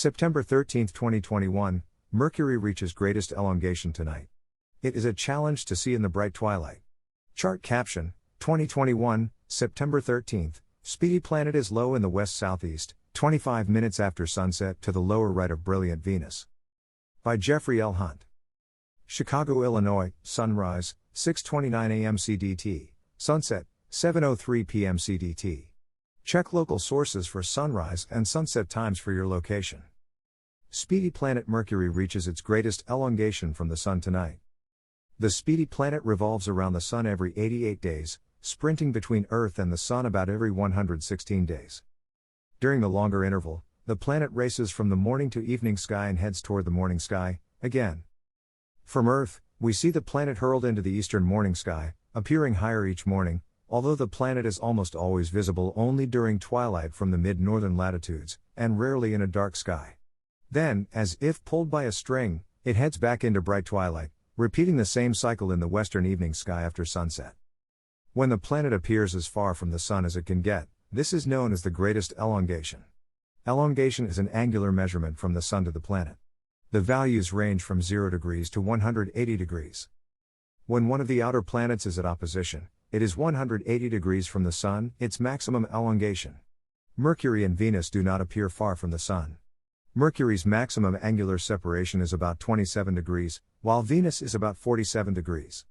September 13, 2021, Mercury reaches greatest elongation tonight. It is a challenge to see in the bright twilight. Chart caption, 2021, September 13th, Speedy Planet is low in the west-southeast, 25 minutes after sunset to the lower right of brilliant Venus. By Jeffrey L. Hunt. Chicago, Illinois, sunrise, 6:29 a.m. CDT, sunset, 7:03 p.m. CDT. Check local sources for sunrise and sunset times for your location. Speedy Planet Mercury reaches its greatest elongation from the Sun tonight. The Speedy Planet revolves around the Sun every 88 days, sprinting between Earth and the Sun about every 116 days. During the longer interval, the planet races from the morning to evening sky and heads toward the morning sky, again. From Earth, we see the planet hurled into the eastern morning sky, appearing higher each morning, although the planet is almost always visible only during twilight from the mid-northern latitudes, and rarely in a dark sky. Then, as if pulled by a string, it heads back into bright twilight, repeating the same cycle in the western evening sky after sunset. When the planet appears as far from the Sun as it can get, this is known as the greatest elongation. Elongation is an angular measurement from the Sun to the planet. The values range from 0 degrees to 180 degrees. When one of the outer planets is at opposition, it is 180 degrees from the Sun, its maximum elongation. Mercury and Venus do not appear far from the Sun. Mercury's maximum angular separation is about 27 degrees, while Venus is about 47 degrees.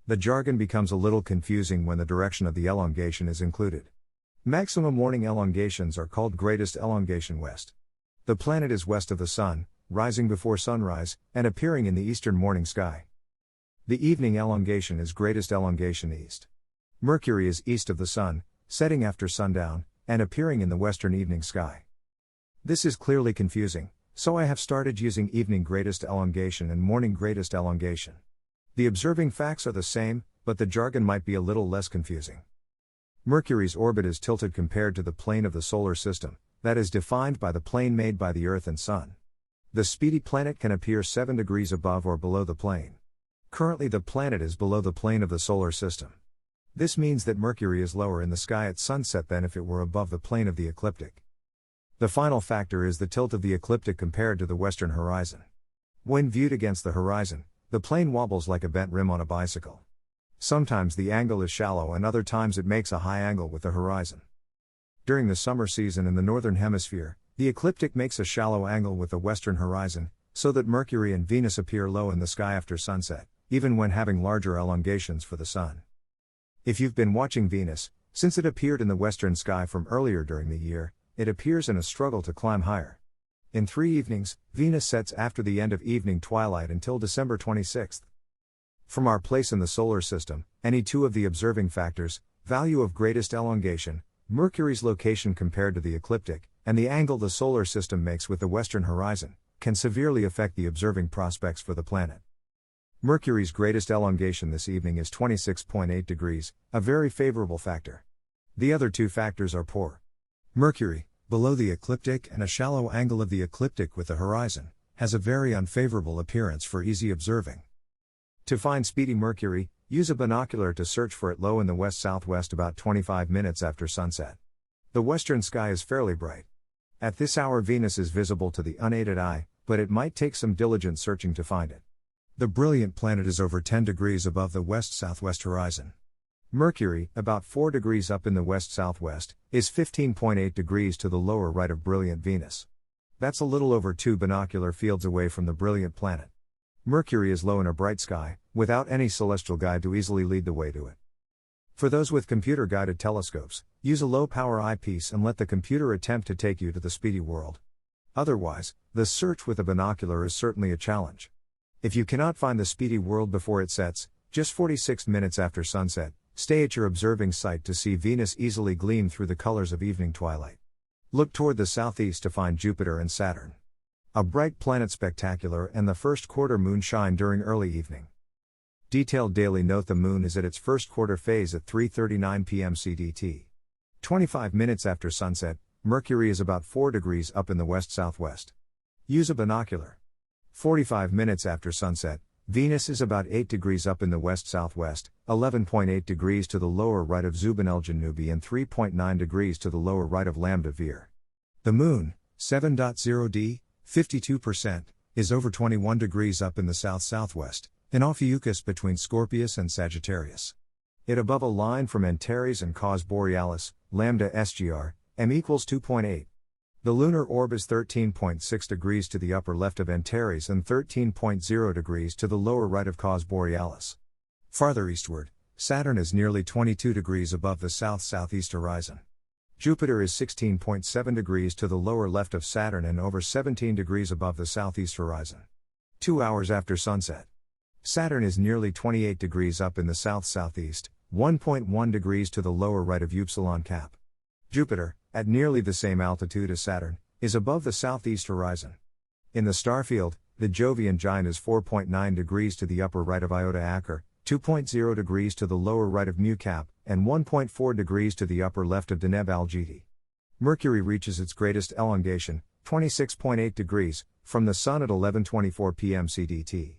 The jargon becomes a little confusing when the direction of the elongation is included. Maximum morning elongations are called greatest elongation west. The planet is west of the Sun, rising before sunrise, and appearing in the eastern morning sky. The evening elongation is greatest elongation east. Mercury is east of the Sun, setting after sundown, and appearing in the western evening sky. This is clearly confusing, so I have started using evening greatest elongation and morning greatest elongation. The observing facts are the same, but the jargon might be a little less confusing. Mercury's orbit is tilted compared to the plane of the solar system, that is defined by the plane made by the Earth and Sun. The Speedy Planet can appear 7 degrees above or below the plane. Currently the planet is below the plane of the solar system. This means that Mercury is lower in the sky at sunset than if it were above the plane of the ecliptic. The final factor is the tilt of the ecliptic compared to the western horizon. When viewed against the horizon, the plane wobbles like a bent rim on a bicycle. Sometimes the angle is shallow and other times it makes a high angle with the horizon. During the summer season in the northern hemisphere, the ecliptic makes a shallow angle with the western horizon, so that Mercury and Venus appear low in the sky after sunset, even when having larger elongations for the Sun. If you've been watching Venus, since it appeared in the western sky from earlier during the year, it appears in a struggle to climb higher. In 3 evenings, Venus sets after the end of evening twilight until December 26th. From our place in the solar system, any two of the observing factors, value of greatest elongation, Mercury's location compared to the ecliptic, and the angle the solar system makes with the western horizon, can severely affect the observing prospects for the planet. Mercury's greatest elongation this evening is 26.8 degrees, a very favorable factor. The other two factors are poor. Mercury, below the ecliptic and a shallow angle of the ecliptic with the horizon, has a very unfavorable appearance for easy observing. To find Speedy Mercury, use a binocular to search for it low in the west-southwest about 25 minutes after sunset. The western sky is fairly bright. At this hour Venus is visible to the unaided eye, but it might take some diligent searching to find it. The brilliant planet is over 10 degrees above the west-southwest horizon. Mercury, about 4 degrees up in the west-southwest, is 15.8 degrees to the lower right of brilliant Venus. That's a little over 2 binocular fields away from the brilliant planet. Mercury is low in a bright sky, without any celestial guide to easily lead the way to it. For those with computer-guided telescopes, use a low-power eyepiece and let the computer attempt to take you to the Speedy world. Otherwise, the search with a binocular is certainly a challenge. If you cannot find the Speedy world before it sets, just 46 minutes after sunset, stay at your observing site to see Venus easily gleam through the colors of evening twilight. Look toward the southeast to find Jupiter and Saturn. A bright planet spectacular and the first quarter moon shine during early evening. Detailed daily note: the moon is at its first quarter phase at 3:39 p.m. CDT. 25 minutes after sunset, Mercury is about 4 degrees up in the west-southwest. Use a binocular. 45 minutes after sunset, Venus is about 8 degrees up in the west-southwest, 11.8 degrees to the lower right of Zubin el Janubi and 3.9 degrees to the lower right of Lambda Vir. The moon, 7.0 d, 52%, is over 21 degrees up in the south-southwest, in Ophiuchus between Scorpius and Sagittarius. It above a line from Antares and Cos Borealis, lambda SGR, m equals 2.8. The lunar orb is 13.6 degrees to the upper left of Antares and 13.0 degrees to the lower right of Cos Borealis. Farther eastward, Saturn is nearly 22 degrees above the south-southeast horizon. Jupiter is 16.7 degrees to the lower left of Saturn and over 17 degrees above the southeast horizon. 2 hours after sunset. Saturn is nearly 28 degrees up in the south-southeast, 1.1 degrees to the lower right of Upsilon Cap. Jupiter, at nearly the same altitude as Saturn, is above the southeast horizon. In the starfield, the Jovian giant is 4.9 degrees to the upper right of Iota Acher, 2.0 degrees to the lower right of Mu Cap, and 1.4 degrees to the upper left of Deneb Algete. Mercury reaches its greatest elongation, 26.8 degrees, from the Sun at 11:24 p.m. CDT.